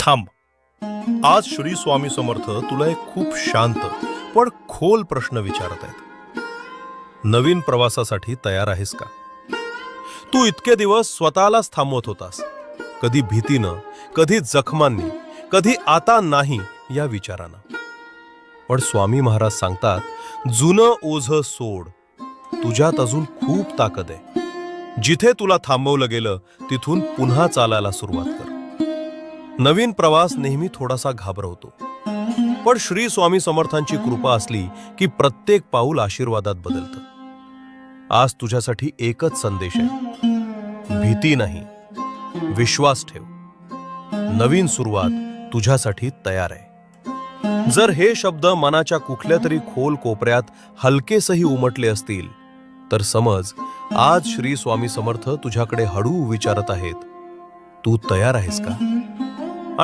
थांब. आज श्री स्वामी समर्थ तुला एक खूप शांत पण खोल प्रश्न विचारत आहेत. नवीन प्रवासासाठी तयार आहेस का? तू इतके दिवस स्वतःलाच थांबवत होतास, कधी भीतीनं, कधी जखमांनी, कधी आता नाही या विचारानं. पण स्वामी महाराज सांगतात, जुनं ओझं सोड, तुझ्यात अजून खूप ताकद आहे. जिथे तुला थांबवलं गेलं तिथून पुन्हा चालायला सुरुवात कर. नवीन प्रवास नेहमी थोडासा घाबरवतो, पण श्री स्वामी समर्थांची कृपा असली की प्रत्येक पाऊल आशीर्वादात बदलतं. आज तुझ्यासाठी एकच संदेश आहे, भीती नाही, विश्वास ठेव. नवीन सुरुवात तुझ्यासाठी तयार आहे. जर हे शब्द मनाच्या कुठल्या तरी खोल कोपऱ्यात हलकेसही उमटले असतील, तर समज आज श्री स्वामी समर्थ तुझ्याकडे हळू विचारत आहेत, तू तयार आहेस का?